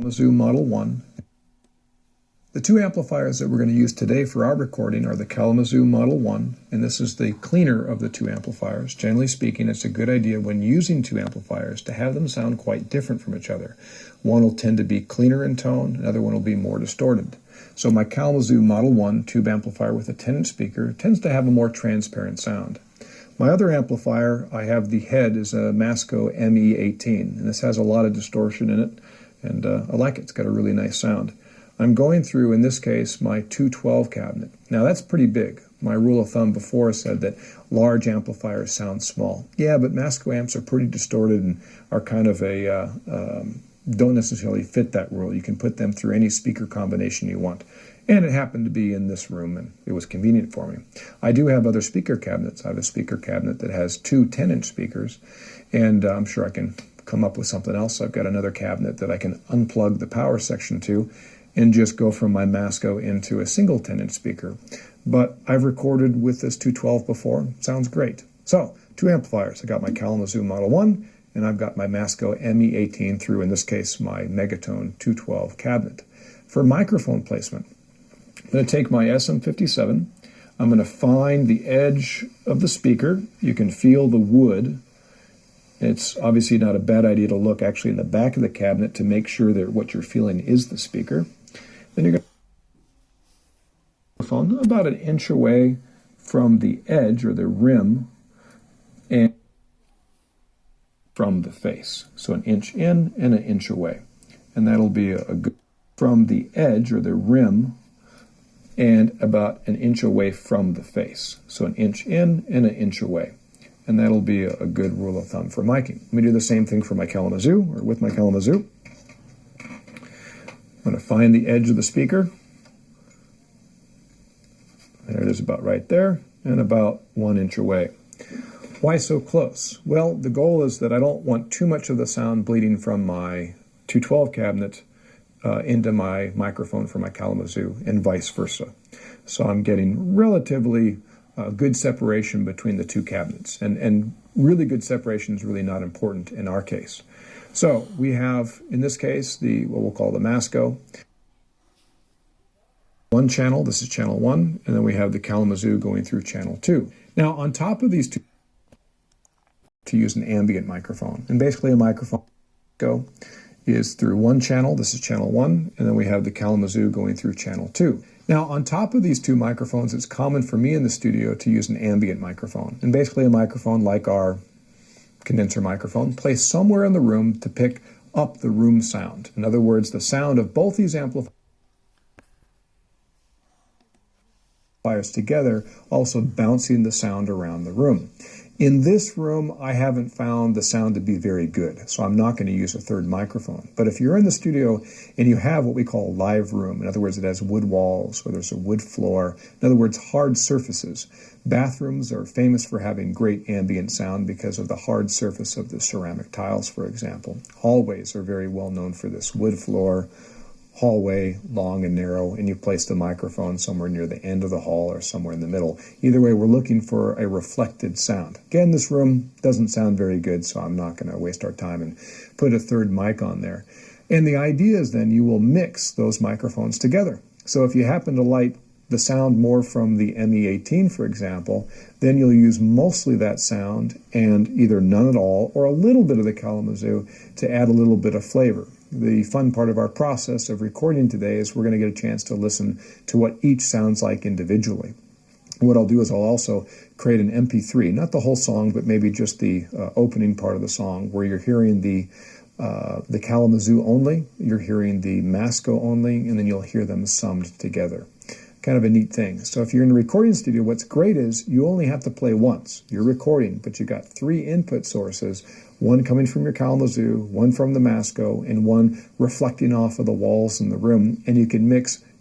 Kalamazoo Model 1. The two amplifiers that we're going to use today for our recording are the Kalamazoo Model 1, and this is the cleaner of the two amplifiers. Generally speaking, it's a good idea when using two amplifiers to have them sound quite different from each other. One will tend to be cleaner in tone, another one will be more distorted. So my Kalamazoo Model 1 tube amplifier with a 10-inch speaker tends to have a more transparent sound. My other amplifier, I have the head, is a Masco ME18, and this has a lot of distortion in it, and I like it. It's got a really nice sound. I'm going through, in this case, my 212 cabinet. Now that's pretty big. My rule of thumb before said that large amplifiers sound small. Yeah, but Masco amps are pretty distorted and are kind of don't necessarily fit that rule. You can put them through any speaker combination you want. And it happened to be in this room, and it was convenient for me. I do have other speaker cabinets. I have a speaker cabinet that has two 10-inch speakers, and I'm sure I can come up with something else. I've got another cabinet that I can unplug the power section to and just go from my Masco into a single 10-inch speaker. But I've recorded with this 212 before. Sounds great. So, two amplifiers. I got my Kalamazoo Model 1, and I've got my Masco ME18 through, in this case, my Megatone 212 cabinet. For microphone placement, I'm going to take my SM57. I'm going to find the edge of the speaker. You can feel the wood. It's obviously not a bad idea to look actually in the back of the cabinet to make sure that what you're feeling is the speaker. Then you're going to phone about an inch away from the edge or the rim and from the face. So an inch in and an inch away. And that'll be a good from the edge or the rim and about an inch away from the face. So an inch in and an inch away. And that'll be a good rule of thumb for miking. Let me do the same thing for my Kalamazoo, or with my Kalamazoo. I'm going to find the edge of the speaker. There it is, about right there, and about 1 inch away. Why so close? Well, the goal is that I don't want too much of the sound bleeding from my 212 cabinet into my microphone for my Kalamazoo, and vice versa. So I'm getting relatively good separation between the two cabinets. And really good separation is really not important in our case. So we have, in this case, what we'll call the Masco. One channel, this is channel 1, and then we have the Kalamazoo going through channel 2. Now, on top of these two, to use an ambient microphone. And basically a microphone is through one channel, this is channel 1, and then we have the Kalamazoo going through channel 2. Now, on top of these two microphones, it's common for me in the studio to use an ambient microphone. And basically a microphone like our condenser microphone placed somewhere in the room to pick up the room sound. In other words, the sound of both these amplifiers together, also bouncing the sound around the room. In this room, I haven't found the sound to be very good, so I'm not going to use a third microphone. But if you're in the studio and you have what we call a live room, in other words, it has wood walls or there's a wood floor, in other words, hard surfaces. Bathrooms are famous for having great ambient sound because of the hard surface of the ceramic tiles, for example. Hallways are very well known for this wood floor, hallway, long and narrow, and you place the microphone somewhere near the end of the hall or somewhere in the middle. Either way, we're looking for a reflected sound. Again, this room doesn't sound very good, so I'm not going to waste our time and put a third mic on there. And the idea is then you will mix those microphones together. So if you happen to light the sound more from the ME18, for example, then you'll use mostly that sound and either none at all or a little bit of the Kalamazoo to add a little bit of flavor. The fun part of our process of recording today is we're going to get a chance to listen to what each sounds like individually. What I'll do is I'll also create an MP3, not the whole song, but maybe just the opening part of the song where you're hearing the Kalamazoo only, you're hearing the Masco only, and then you'll hear them summed together. Kind of a neat thing. So if you're in a recording studio, what's great is you only have to play once. You're recording, but you got 3 input sources, one coming from your Kalamazoo, one from the Masco, and one reflecting off of the walls in the room, and you can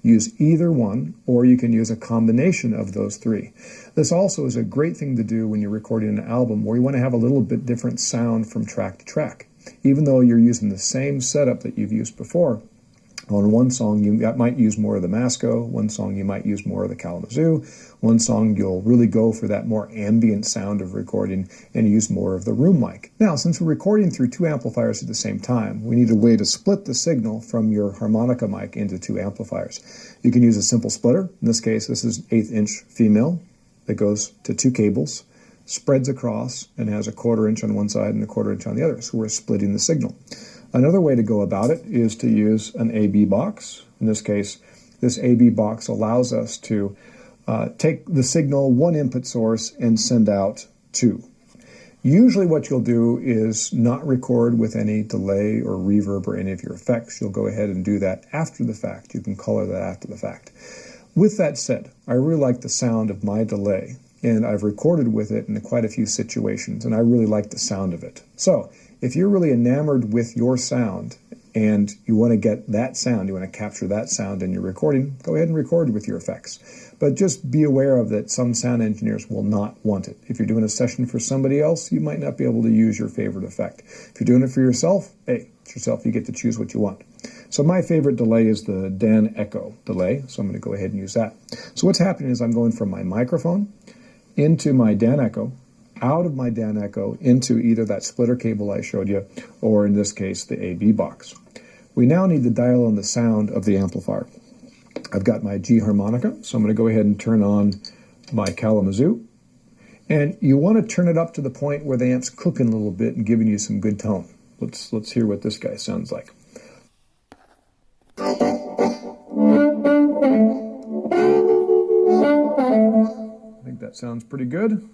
use either one, or you can use a combination of those 3. This also is a great thing to do when you're recording an album where you want to have a little bit different sound from track to track. Even though you're using the same setup that you've used before, On one song, you might use more of the Masco. One song, you might use more of the Kalamazoo. One song, you'll really go for that more ambient sound of recording and use more of the room mic. Now, since we're recording through two amplifiers at the same time, we need a way to split the signal from your harmonica mic into two amplifiers. You can use a simple splitter. In this case, this is 1/8" female that goes to two cables, spreads across, and has a 1/4 inch on one side and a 1/4 inch on the other. So we're splitting the signal. Another way to go about it is to use an AB box. In this case, this AB box allows us to take the signal, one input source, and send out two. Usually what you'll do is not record with any delay or reverb or any of your effects. You'll go ahead and do that after the fact. You can color that after the fact. With that said, I really like the sound of my delay, and I've recorded with it in quite a few situations, and I really like the sound of it. So, if you're really enamored with your sound and you want to get that sound, you want to capture that sound in your recording, go ahead and record with your effects. But just be aware of that some sound engineers will not want it. If you're doing a session for somebody else, you might not be able to use your favorite effect. If you're doing it for yourself, hey, it's yourself, you get to choose what you want. So my favorite delay is the Dan Echo delay, so I'm going to go ahead and use that. So what's happening is I'm going from my microphone into my Dan Echo, out of my Dan Echo into either that splitter cable I showed you, or in this case, the AB box. We now need to dial in the sound of the amplifier. I've got my G harmonica, so I'm going to go ahead and turn on my Kalamazoo. And you want to turn it up to the point where the amp's cooking a little bit and giving you some good tone. Let's hear what this guy sounds like. I think that sounds pretty good.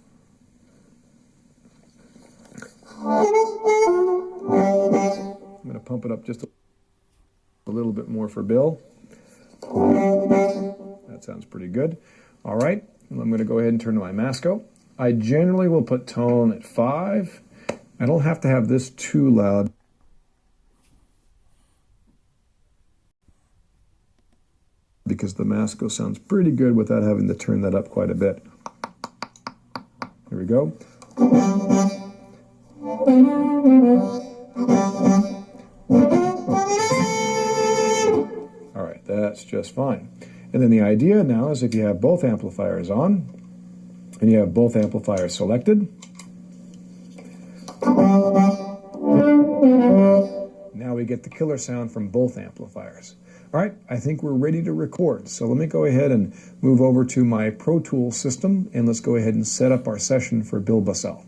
I'm going to pump it up just a little bit more for Bill. That sounds pretty good. All right, and I'm going to go ahead and turn to my Masco. I generally will put tone at 5. I don't have to have this too loud. Because the Masco sounds pretty good without having to turn that up quite a bit. Here we go. All right, that's just fine. And then the idea now is if you have both amplifiers on, and you have both amplifiers selected, now we get the killer sound from both amplifiers. All right, I think we're ready to record. So let me go ahead and move over to my Pro Tools system, and let's go ahead and set up our session for Bill Bussell.